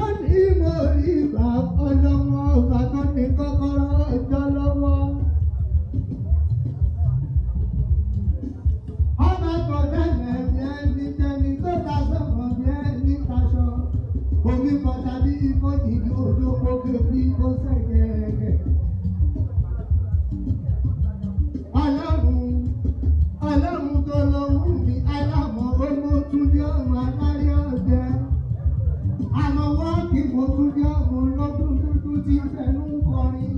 lónìí mo rí ìgbà ọlọ́wọ́ ọba tó ní kọ́kọ́rọ́ ọjọ́ lọ́wọ́. Ọba tó dẹ́lẹ̀ bí ẹni tẹni tó ta sọ̀rọ̀ bí ẹni taṣọ. Omi kan tàbí ikó ìdí odò kókè bí kó sẹ̀gẹ̀rẹ̀gẹ̀. Ọlọ́run tó lóhùn mi alámọ̀ ọmọ tún ní ọmọ alárí ọ̀jẹ̀. Àmọ́ wọ́n kì í mo tún ní ọmọ ológun dúdú tí fẹnu ń kọrin.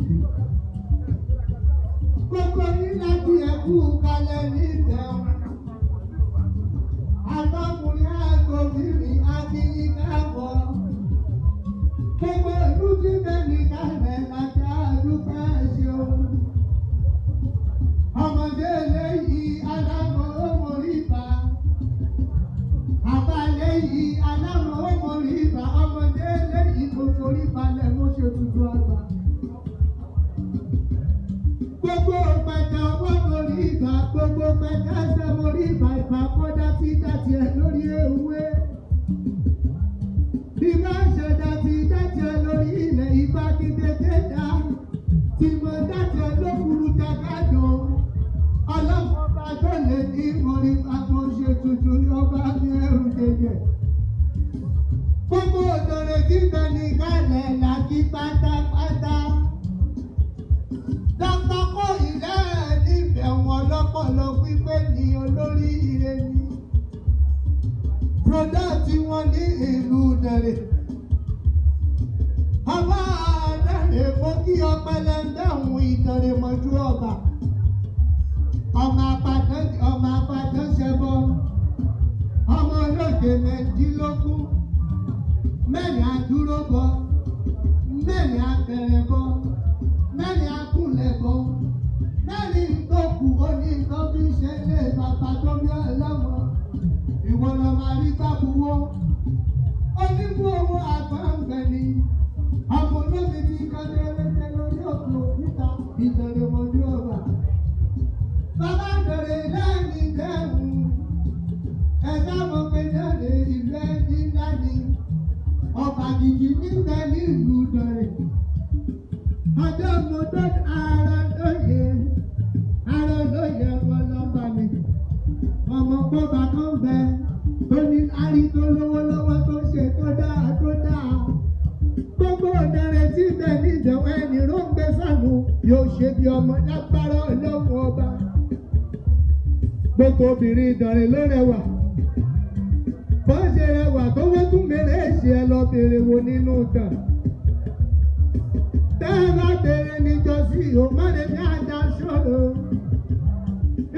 Gbogbo ní láti ẹ̀kú kalẹ̀ ní ìtẹ̀wọ̀n. Àtọkùnrin àtòbìnrin akínyìn káàbọ̀. Gbogbo ìlú tí bẹ́ẹ̀ni kalẹ̀ láti àdúgbò ṣeun. Ọmọdé eléyìí alámọ̀ ọmọ ríba. Àbá eléyìí alámọ̀ ọmọ ríba. Ọmọdé eléyìí kò forí balẹ̀ mo ṣe tuntun àgbà. Gbogbo pẹ̀tẹ̀ ọwọ́ mo rí ìgbà, gbogbo pẹ̀tẹ̀ ẹsẹ̀ mo rí ìgbà kọjá tí dàtí ẹ lórí ewé. Ìgbà ṣe dàtí ẹ lórí ilẹ̀ ìgbà kí tètè dá. Tí mo dàtí ẹ lókùrú jàgádùn. Ọlọ́pàá bá tó lè ní orí àpò ṣe tuntun ní ọba ní ẹrù jẹjẹ. Gbogbo òdòrè tí bẹ ní kálẹ̀ làkí pátápátá. Dọ́kítà kó ilé níbẹ̀ wọn lọ́pọ̀lọ́ pípé ní olórí ire ni. Prodọ́tì wọn ní ìlú Dẹ̀rẹ̀. Ọba Dẹ̀rẹ̀ mo kí ọpẹlẹ ń dáhùn Ìdẹ̀rẹ̀ mọ́jú ọba. Ọmọ apàdán ṣẹbọ. Ọmọ olóde mẹ́ẹ̀dínlógún. Mẹ́rin àdúró bọ. Mẹ́rin abẹ̀rẹ̀ bọ. Mẹ́rin akúnlẹ̀ bọ. Mẹ́rin ìtòkù oníkan bí ṣe lé bàbá tó bí ọlọ́mọ. Ìwọ lọ máa rí bábuwó. Onímú owó àgbọ̀ǹgbẹ̀ ni. Ọmọ olómi ti kọ́ lẹ́lẹ́lẹ́ lórí òkè òkúta. Ìdẹ̀rẹ̀ mọ́jú ọba. Bàbá Dẹ̀rẹ̀ lẹ́yìn dẹ́hùn. Ẹ̀dá mọ̀ pé Dẹ̀rẹ̀ ìlú ẹni ńlá ni. Ọba gidi níbẹ̀ nílùú Dẹ̀rẹ̀. Ọjọ́ mo dọ́ ara lóye ọlọ́ba mi. Ọmọ bọ́ba kan bẹ tó ní àrí tó lówó lọ́wọ́ tó ṣe tó dáa. Gbogbo Dẹ̀rẹ̀ tí bẹ̀ ní ìjọba ẹni ló ń gbé sànù yóò ṣe bí ọmọ lágbára Ọlọ́run ọba. Gbogbo obìnrin Dẹ̀rẹ̀ ló rẹwà. Bó ṣe rẹwà tó wọ́n tún mèrè ṣe ẹ lọ bèrè wo nínú ìtàn. Tẹ́ ẹ bá bèrè níjọ́sí ò má lè ní àjà ṣòro.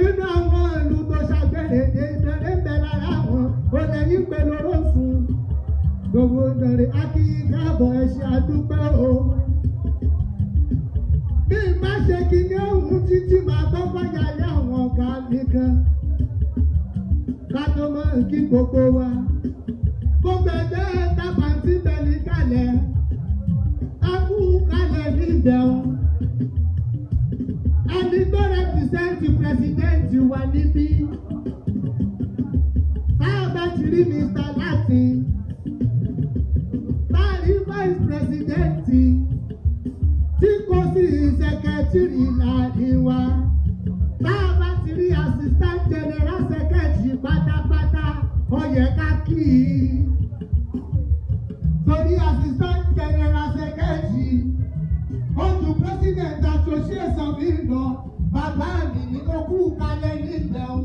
Inú àwọn ìlú tó ṣàgbẹ̀rẹ̀ dé Dẹ̀rẹ̀ ń bẹ lára wọn. Ó lẹ́yìn pé lóró sùn. Gbogbo Dẹ̀rẹ̀ á kí káàbọ̀ ẹ ṣe àdúpẹ́ o. Bí má ṣe kí ní òun títí máa gbọ́ fọ́jà lé àwọn ọ̀gá mi kan. Ká tó mọ̀ kí gbogbo wa. Gbogbo ẹgbẹ́ tábà ń síbẹ̀ ní kalẹ̀. Ká kú kalẹ̀ ní ìbẹ̀rù. Ẹni tó rẹpìsẹ́ǹtì pírẹsidẹ́ǹtì wa níbí. Táyọ̀ bá ti rí Mr. Latin. Táyọ̀ vice pírẹsidẹ́ǹtì. Tí kò sí sẹkẹtìrì láàrin wa. Táyọ̀ bá ti rí assistant general secretary pátápátá. Ó yẹ ká kí i. Torí assistant general secretary. Ó ju president association mi lọ. Bàbá mi ní okú kalẹ̀ nílẹ̀ o.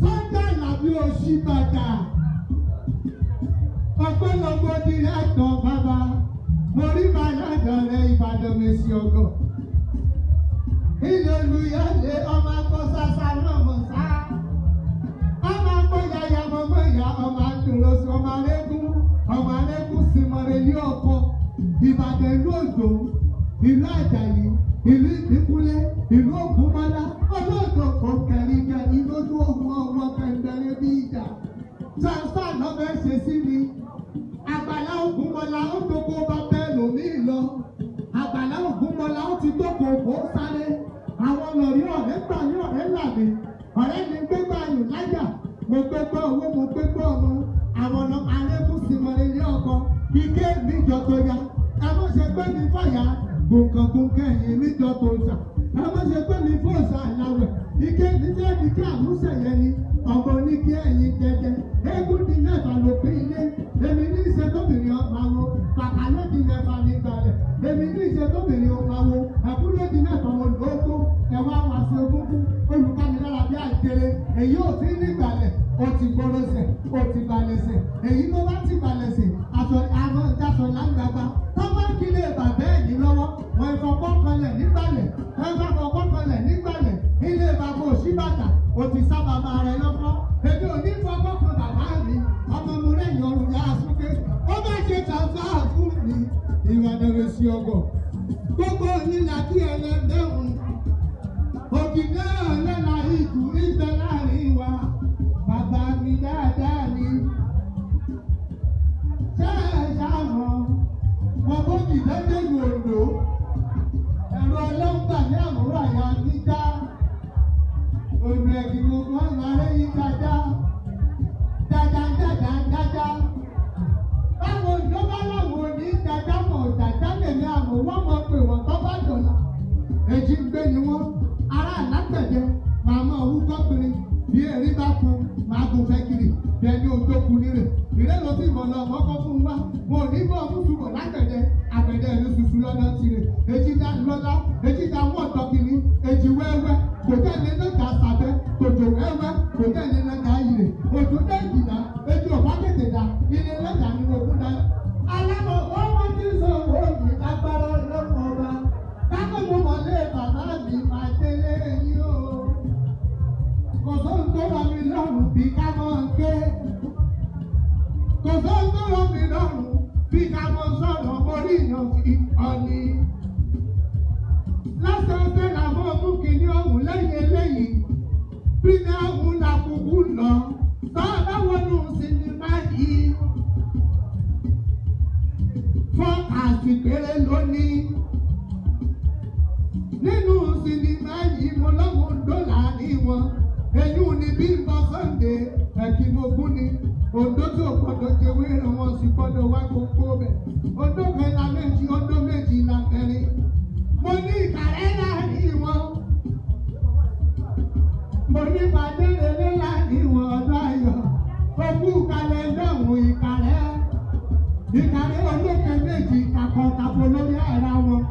Sunday làbí oṣù bàtà. Ọ̀pọ̀lọpọ̀ director bàbá. Mo rí Bàdàn rẹ̀ Ìbàdàn Mèsì ọ̀gọ̀. Ilé olùyọ̀lé ọmọ akọ́sásá náà mọ̀ sá. Ọmọ akọ́yàyà mọ̀mọ́ ìyá ọmọ àtòrọ̀sọ ọmọ alẹ́kùn símọ̀rẹ́ ní ọkọ̀. Ìbàdàn ìlú Òjò, ìlú Àjàyí, ìlú Ìbíkúnlé, ìlú Ògúnmọ́lá, olóòtú kan kẹ̀ríkẹ̀rí lójú ogun ọmọ kẹ̀ǹdẹ̀rẹ̀ bí ìjà. Transfer náà fẹ́ ṣe sí mi. Àgbàlá Ògúnmọ́lá ó tókó bá bẹ́ẹ̀ lòmí lọ. Àgbàlá Ògúnmọ́lá ó ti tókó kó sáré. Àwọn lọ̀rí ọ̀rẹ́ gbà ní ọ̀rẹ́ làbí. Ọ̀rẹ́ mi gbégbá ayò láyà. Mo gbégbá owó, mo gbégbá ọmọ. Àwọn ọ̀nà alẹ́kùn símọ̀rẹ́ ní ọkọ̀. tó yá. Ẹ má ṣe pé mi fàyà gbòǹkàngbòǹkà ẹ̀yìn mi jọ tó sà. Ẹ má ṣe pé mi fòsà àláwẹ̀. Ike ní jẹ́ ike àmúṣẹ̀yẹ ni ọmọ oníkí ẹ̀yìn jẹjẹ. Eégún di mẹ́fà ló pín ilé. Èmi ní ìṣe tóbìnrin ọmọ àwọn kàkà ló di mẹ́fà nígbàlẹ̀. Èmi ní ìṣe tóbìnrin ọmọ àwọn ẹ̀kú ló di mẹ́fà wọn lóko. Ẹ̀wọ̀n àwọn àṣẹ ogúngún olùkánilára bí àjẹrẹ. Èyí ò sí nígbàlẹ̀. O ti gbọ́dọ̀ sẹ̀, o ti balẹ̀ sẹ̀. Èyí tó bá ti balẹ̀ sẹ̀, aṣọ àwọn ìdásọ̀ lágbàgbà. Tó bá kí lè bàbá ẹ̀ ní lọ́wọ́, wọ́n ìfọ̀kọ́ kanlẹ̀ nígbàlẹ̀. Wọ́n bá fọ̀kọ́ kanlẹ̀ nígbàlẹ̀. Ilé bàbá òṣìbàtà, o ti sá bàbá rẹ̀ lọ́kọ́. Èmi ò ní fọ̀kọ́ kan bàbá mi. Ọmọ mo lẹ́yìn ọrùn yá súnké. Ó bá ṣe tàǹfà fún mi. Ìwádìí rẹ̀ sí ọgọ̀. Gbogbo onílà kí ẹlẹ́dẹ̀hùn. Òkì náà lẹ́la ìjù ìfẹ́ láàrin wa. Bàbá mi dáadáa ni. Ṣé ẹ ṣàmọ̀? Mo bójì lẹ́dẹ̀ yòòdò. Ẹ̀rọ ọlọ́gbà ní àmúrò àyà níjà. Ònà ẹ̀gbìn gbogbo ọ̀nà arẹ́yìn dáadáa. Dáadáa. Báwo ìjọba láwọn òní dáadáa mọ̀ dáadáa lèmi àmọ̀ wọ́n mọ̀ pé wọ́n tọ́ bá dọ̀la. Èjì ń gbé ni wọ́n. Ará àlágbẹ̀dẹ màmá òwú kọ́kùnrin bí èrí bá fún màá gùn fẹ́ kiri bẹ́ẹ̀ni ojú okùn nírè ìrẹ́lò tí ìmọ̀ lọ mọ́kọ́ fún wa mo ní bọ́ ọdún lágbẹ̀dẹ àgbẹ̀dẹ ìlú ṣuṣu lọ́dọ̀ tirẹ̀ èjìdá lọ́lá èjìdá wọ́n tọkìnrin èjì wẹ́wẹ́ kò tẹ́lẹ̀ lọ́gà sàbẹ́ tòjò wẹ́wẹ́ kò tẹ́lẹ̀ lọ́gà ìrè òjò dé ìjìdá èjì ọ̀bá tètè dá ilé lọ́gà ní ogún dá. alámọ̀ ọmọ tí sọ òògùn agbára lọ́kọ̀ ọba kákòmọ́ mọ̀lẹ́ bàbá mi máa délé yín o. Kò sóhun tó rọ̀ mí lọ́rùn bí ká mọ̀ ké. Kò sóhun tó rọ̀ mí lọ́rùn bí ká mọ̀ sọ̀rọ̀ mórí ìyàn fi ọ̀nì. Lọ́sọ̀ọ̀sẹ̀ làwọn mú kìíní ọ̀hún lẹ́yìn eléyìí. Bí ní ọ̀hún la kúkú lọ, sọ́ọ̀dọ̀ wọnú sinimá yìí. Fọ́ọ̀kàsì péré lónìí. Nínú sinimá yìí mo lọ́wọ́ dọ́là ní wọn. Èyí ni bí n bá Sunday ẹ̀kímogún ni. Òǹdó tí ò gbọdọ̀ jẹwé rẹ̀ wọ́n sì gbọdọ̀ wá gbogbo bẹ̀. Òǹdó kẹta méjì, òǹdó méjì la kẹrin. Mo ní ìkàrẹ́ láàrin wọn. Mo ní pàdérelé láàrin wọn ọ̀dọ́ ayọ̀. Ogú kalẹ̀ lọ́hùn ìkàrẹ́. Ìkàrẹ́ olókè méjì takọ̀tàbọ̀ lórí ara wọn.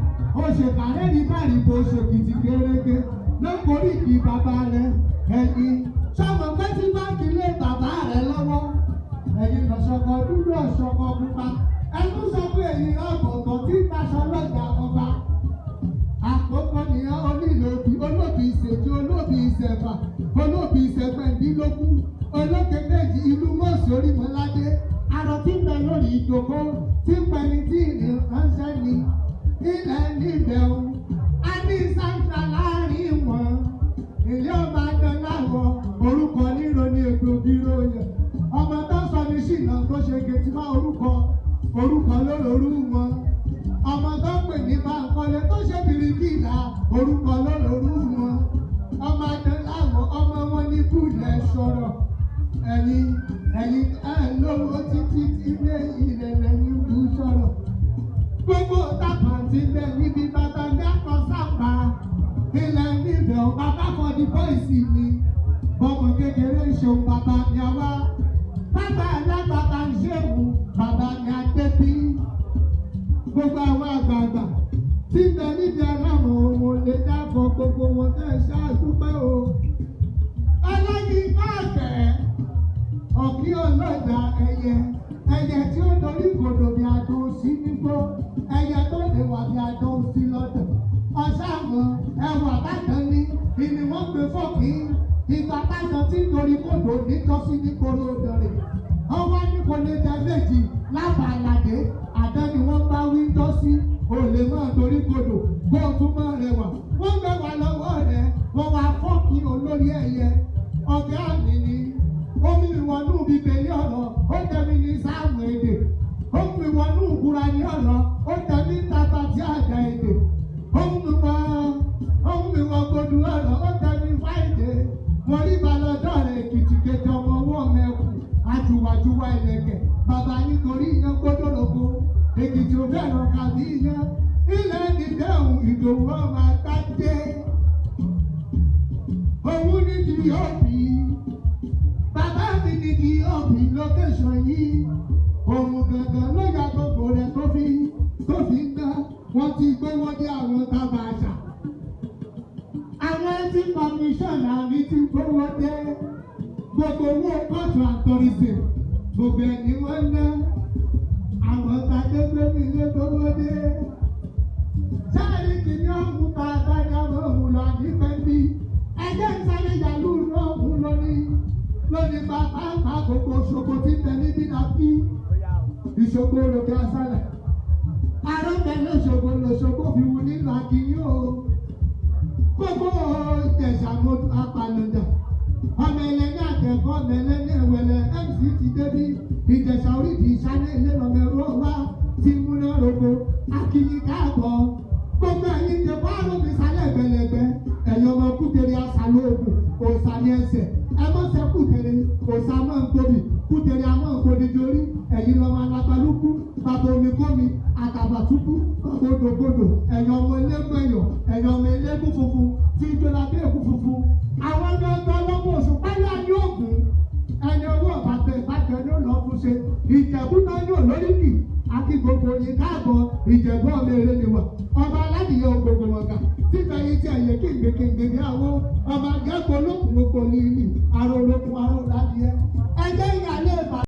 Ó ṣe kàrẹ́ ní bàrìbò ṣe kìtì gẹ́gẹ́. Lọ́kọ̀ọ́rì kì í bàbá rẹ̀. Ẹ̀yin sọ̀mọ̀ pé tí bá ti lé bàbá rẹ̀ lọ́wọ́. Ẹ̀yin lọ̀ṣọ̀kọ̀ dúdú ọ̀ṣọ̀kọ̀ pupa. Ẹnu sọ pé ẹ̀yin ọ̀gọ̀gọ̀ tí ń taṣọ lọ́jà ọba. Àkókò nìyẹn onílòbí olóbì ìṣèjì olóbì ìṣẹ̀fà olóbì ìṣẹ̀gbẹ̀ndínlógún olókè méjì ìlú mọ́ọ̀sì orímọ́ládé. Àrò tí ń bẹ lórí ìjòkó tí ń pẹni tí ìrìn ránṣẹ́ ni. Ilẹ̀ níbẹ̀ o, a ní sáńtà láàrin wọn. Ilé ọba Adọ́láwọ̀ orúkọ níro ní ètò ìdíró yẹn. Ọmọ tó sọ ní ṣìnà tó ṣe gètì má orúkọ lórórú wọn. Ọmọ tó pè ní Báńkọ́lé tó ṣe bìrìkìlà orúkọ lórórú wọn. Ọmọ Adọ́láwọ̀ ọmọ wọn ní Bùlẹ̀ sọ̀rọ̀. Ẹ̀yin lówó títí ilé ìrẹ̀lẹ̀ ní bú sọ̀rọ̀. Gbogbo tápà ti bẹ níbi bàbá ní akọ sábà. Ilẹ̀ níbẹ̀ ọ̀ bàbá kan di bọ́ìsì ni. Bọ́mọ kékeré ṣeun bàbá ni a wá. Bàbá alábàbà ń ṣéwù bàbá ni a dé bí. Gbogbo àwọn àgbààgbà tí bẹ níbi aláwọ̀ òun lè dábọ̀ gbogbo wọn tẹ̀ ṣáájú pé o. Ọlọ́yin fàkẹ́ ọ̀kí ọlọ́jà ẹyẹ tí ó dorí kodò bí adó sí nígbó ẹyẹ tó lè wà bí adó sí lọ́dọ̀. Ọ̀ṣàmọ̀ ẹwà bàtàn ni ìní wọ́n gbé fọ́ọ̀kì ìgbà bàtàn tí torí kodò nítòsí ní koro dọ̀rẹ̀. Ọwọ́ ní kò lè jẹ méjì lábàládé àdán ni wọ́n bá wí tọ́sí olè máa torí kodò kó o tún máa rẹwà. Wọ́n gbé wà lọ́wọ́ rẹ̀ wọ́n wá fọ́ọ̀kì olórí ẹyẹ ọ̀gá mi ni. Omi ìwọ̀nù bíbélì ọ̀rọ̀ ó tẹ̀mí ní sáàmù èdè. Omi ìwọ̀nù ìkúra ní ọ̀rọ̀ ó tẹ̀mí tata tí àjà èdè. Ohun ìwọ̀n gbòdú ọ̀rọ̀ ó tẹ̀mí fáìdè. Mo rí balọ̀dọ̀ rẹ̀ Èkìtì kejì ọmọ ọwọ́ mẹ́kù. Àjùwàjùwà ìlẹ̀kẹ̀. Bàbá nítorí iná gbódòrògbò. Èkìtì ò fẹ́ràn kàbí yan ilẹ̀ dídẹ́hùn Ìdòwú ọmọ àgbájé òun ní di òbí bàbá mi ní di òbí lókèṣàn yìí òun gangan ló ya gbogbo rẹ̀ tó fi ná wọ́n ti gbówó dé àwọn tábà àṣà àwọn tí kọmíṣánná mi ti gbówó dé gbogbo owó kóòtù àtọ̀rìsì gbogbo ẹni wọ́n ná àwọn tàdé gbẹ́mí lé gbówó dé sáàrí kìíní ọ̀hún tá a bá dá òun lọ nípẹ́ bí ẹgbẹ́ ìsáré yàlú ọ̀hún lónìí bàbá àgbà gbogbo ṣòkò tí tẹ níbí náà bí ìṣòkò lòkè asálẹ̀ arọ́bẹ̀ lọ́ṣogbo fi wù nínú akínyìn o gbogbo ìjẹ̀ṣà mo apàlọ́dà ọmọ ẹlẹ́ni àtẹ̀kọ́ ọmọ ẹlẹ́ni ẹ̀wẹ̀lẹ̀ MC ti débi ìjẹ̀ṣà orídìí ìṣálẹ̀ ilé lọ́mọ ẹ̀rọ wa ti múná rogo akínyìn káàbọ̀ gbogbo ẹ̀yin jẹ bọ́ọ̀lù mi sálẹ̀ gbẹlẹgbẹ ẹ̀yin ọmọ kútere asàlóògùn òòsà ní ẹsẹ̀ ẹ mọ̀ sẹ́ kútere òòsà mọ̀ ń tóbi kútere àmọ́ ń kó dídí orí ẹ̀yin lọ́mọ alágbálúkú bàbá omi kómi àtàbàtúkú gbòdògbòdò ẹ̀yin ọmọ eléégún ẹ̀yọ̀ ẹ̀yin ọmọ eléégún funfun tí ìjọba dé èkú funfun àwọn ọmọ ọgbà ọlọ́mọ oṣù pálí ní ògùn ẹni owó ọ̀bàtẹ̀ ìbàjẹ́ ló lọ́ọ́ fún ṣe ìjẹ̀bú náà yóò lóríkì àti gbogbo yìí káàbọ̀ ìjẹ̀bú ọmọ èrè ni wà ọba aládìyẹ ògbògbò wọ̀gà títà yìí tí ẹ̀yẹ kéńgbékéńgbé ní àwọn ọba gẹ́gbó lókùnlókò ní ìlú àrò olókun àrò ládìyẹ ẹgbẹ́ ìyàlẹ́ ìbàdàn.